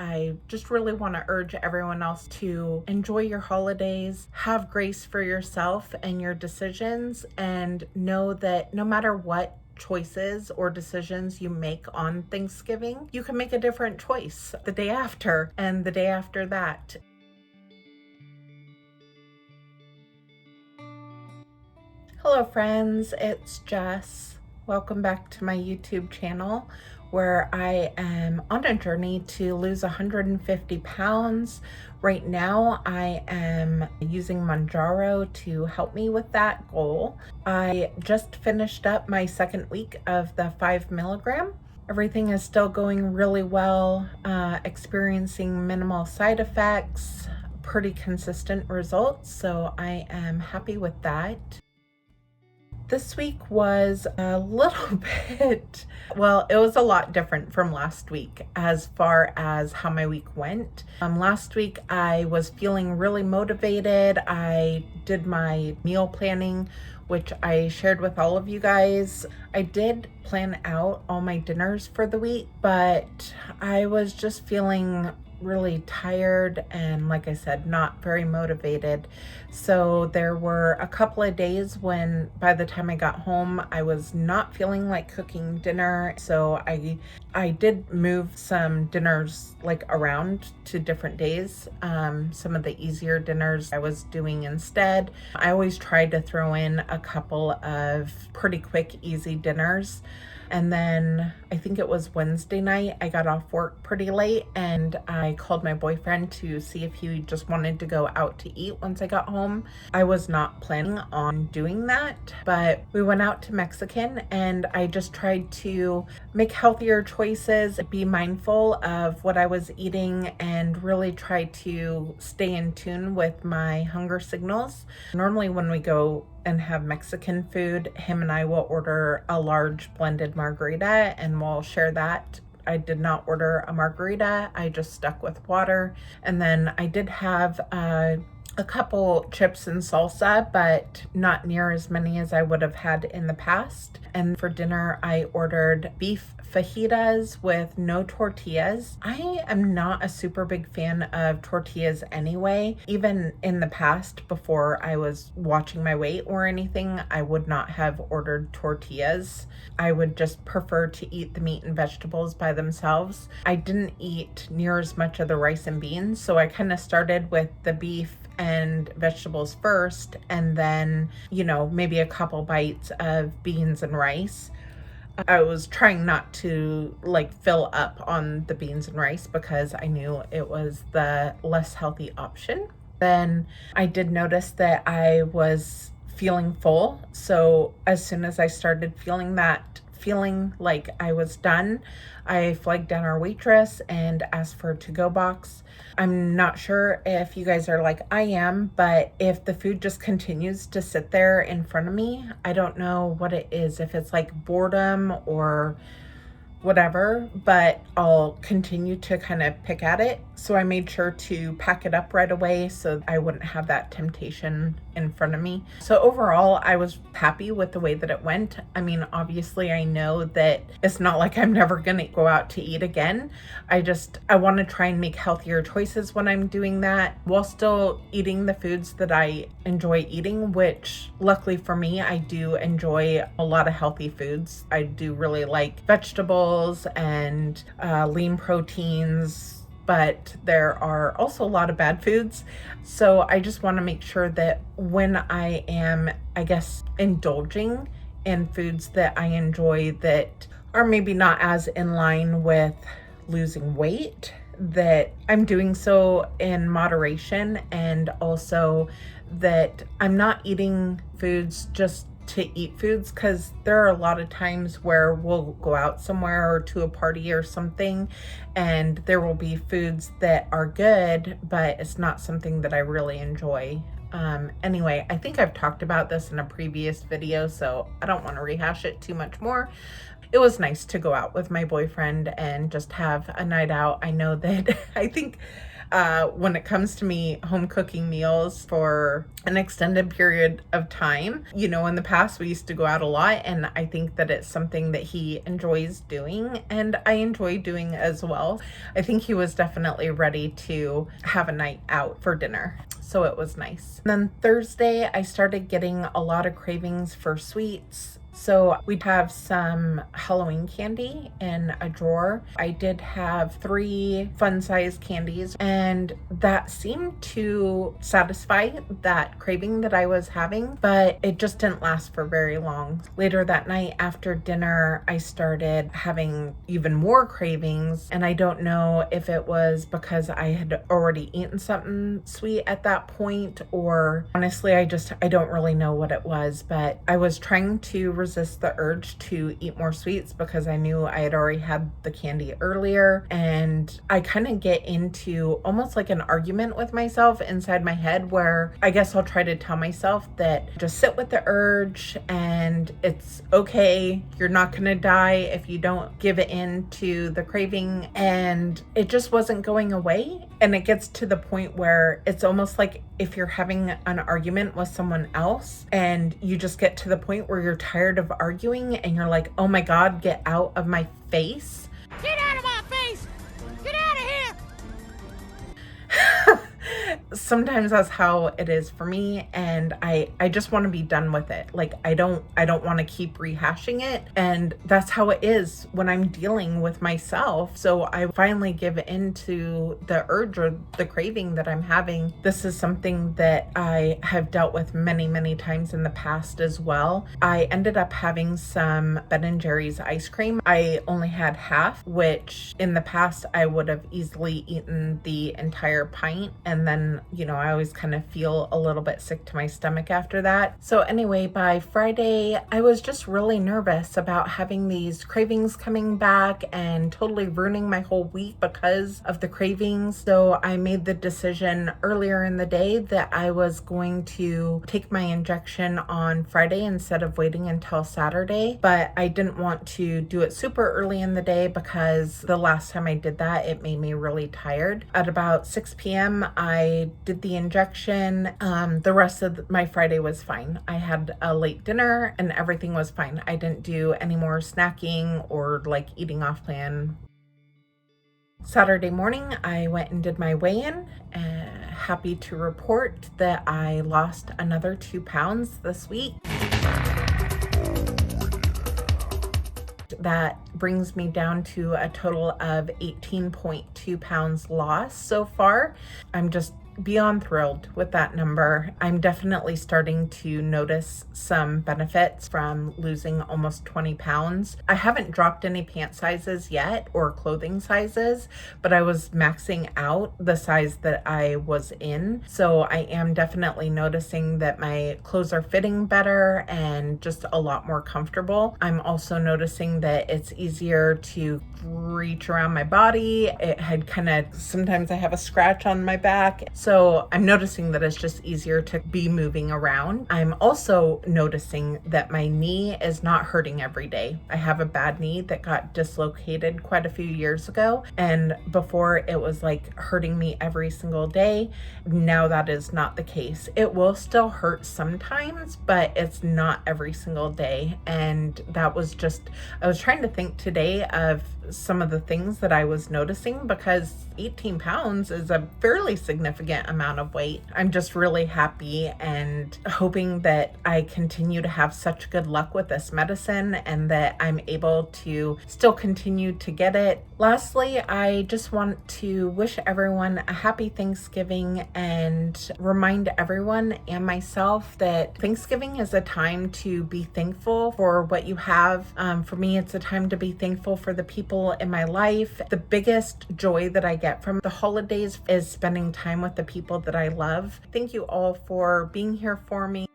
I just really want to urge everyone else to enjoy your holidays, have grace for yourself and your decisions, and know that no matter what choices or decisions you make on Thanksgiving, you can make a different choice the day after and the day after that. Hello friends, it's Jess. Welcome back to my YouTube channel where I am on a journey to lose 150 pounds. Right now I am using Mounjaro to help me with that goal. I just finished up my second week of the 5 milligram. Everything is still going really well, experiencing minimal side effects, pretty consistent results, so I am happy with that. This week was a little bit, well, it was a lot different from last week as far as how my week went. Last week I was feeling really motivated. I did my meal planning, which I shared with all of you guys. I did plan out all my dinners for the week, but I was just feeling really tired and, like I said, not very motivated. So there were a couple of days when by the time I got home I was not feeling like cooking dinner, so I did move some dinners like around to different days. Some of the easier dinners I was doing instead. I always tried to throw in a couple of pretty quick easy dinners. And then I think it was Wednesday night, I got off work pretty late and I called my boyfriend to see if he just wanted to go out to eat once I got home. I was not planning on doing that, but we went out to Mexican and I just tried to make healthier choices, be mindful of what I was eating, and really try to stay in tune with my hunger signals. Normally when we go and have Mexican food, him and I will order a large blended margarita and we'll share that. I did not order a margarita, I just stuck with water. And then I did have a couple chips and salsa, but not near as many as I would have had in the past. And for dinner, I ordered beef fajitas with no tortillas. I am not a super big fan of tortillas anyway. Even in the past, before I was watching my weight or anything, I would not have ordered tortillas. I would just prefer to eat the meat and vegetables by themselves. I didn't eat near as much of the rice and beans, so I kind of started with the beef and vegetables first, and then, maybe a couple bites of beans and rice. I was trying not to fill up on the beans and rice because I knew it was the less healthy option. Then I did notice that I was feeling full. So as soon as I started feeling like I was done, I flagged down our waitress and asked for a to-go box. I'm not sure if you guys are like I am, but if the food just continues to sit there in front of me, I don't know what it is, if it's like boredom or whatever, but I'll continue to kind of pick at it. So I made sure to pack it up right away so I wouldn't have that temptation in front of me. So overall, I was happy with the way that it went. I mean, obviously I know that it's not like I'm never gonna go out to eat again. I want to try and make healthier choices when I'm doing that, while still eating the foods that I enjoy eating, which luckily for me, I do enjoy a lot of healthy foods. I do really like vegetables and lean proteins, but there are also a lot of bad foods. So I just want to make sure that when I am, indulging in foods that I enjoy that are maybe not as in line with losing weight, that I'm doing so in moderation, and also that I'm not eating foods just to eat foods, because there are a lot of times where we'll go out somewhere or to a party or something and there will be foods that are good, but it's not something that I really enjoy. Anyway, I think I've talked about this in a previous video, so I don't want to rehash it too much more. It was nice to go out with my boyfriend and just have a night out. I know that I think when it comes to me home cooking meals for an extended period of time. You know, in the past we used to go out a lot, and I think that it's something that he enjoys doing and I enjoy doing as well. I think he was definitely ready to have a night out for dinner. So it was nice. And then Thursday, I started getting a lot of cravings for sweets. So we'd have some Halloween candy in a drawer. I did have 3 fun-sized candies, and that seemed to satisfy that craving that I was having, but it just didn't last for very long. Later that night after dinner, I started having even more cravings, and I don't know if it was because I had already eaten something sweet at that point, or honestly, I don't really know what it was, but I was trying to resist the urge to eat more sweets because I knew I had already had the candy earlier, and I kind of get into almost like an argument with myself inside my head where I guess I'll try to tell myself that just sit with the urge and it's okay, you're not gonna die if you don't give it in to the craving, and it just wasn't going away. And it gets to the point where it's almost like if you're having an argument with someone else and you just get to the point where you're tired of arguing and you're like, oh my God, get out of my face. Get out of my face! Get out of here! Sometimes that's how it is for me, and I just want to be done with it. Like I don't want to keep rehashing it, and that's how it is when I'm dealing with myself. So I finally give in to the urge or the craving that I'm having. This is something that I have dealt with many times in the past as well. I ended up having some Ben & Jerry's ice cream. I only had half, which in the past I would have easily eaten the entire pint, and then I always kind of feel a little bit sick to my stomach after that. So anyway, by Friday, I was just really nervous about having these cravings coming back and totally ruining my whole week because of the cravings. So I made the decision earlier in the day that I was going to take my injection on Friday instead of waiting until Saturday. But I didn't want to do it super early in the day because the last time I did that, it made me really tired. At about 6 p.m., I did the injection. The rest of my Friday was fine. I had a late dinner and everything was fine. I didn't do any more snacking or like eating off plan. Saturday morning, I went and did my weigh-in. Happy to report that I lost another 2 pounds this week. That brings me down to a total of 18.2 pounds lost so far. I'm just beyond thrilled with that number. I'm definitely starting to notice some benefits from losing almost 20 pounds. I haven't dropped any pant sizes yet or clothing sizes, but I was maxing out the size that I was in. So I am definitely noticing that my clothes are fitting better and just a lot more comfortable. I'm also noticing that it's easier to reach around my body. It had sometimes I have a scratch on my back. So I'm noticing that it's just easier to be moving around. I'm also noticing that my knee is not hurting every day. I have a bad knee that got dislocated quite a few years ago, and before it was like hurting me every single day. Now that is not the case. It will still hurt sometimes, but it's not every single day. And that was I was trying to think today of some of the things that I was noticing because 18 pounds is a fairly significant amount of weight. I'm just really happy and hoping that I continue to have such good luck with this medicine and that I'm able to still continue to get it. Lastly, I just want to wish everyone a happy Thanksgiving and remind everyone and myself that Thanksgiving is a time to be thankful for what you have. For me, it's a time to be thankful for the people in my life. The biggest joy that I get from the holidays is spending time with the people that I love. Thank you all for being here for me.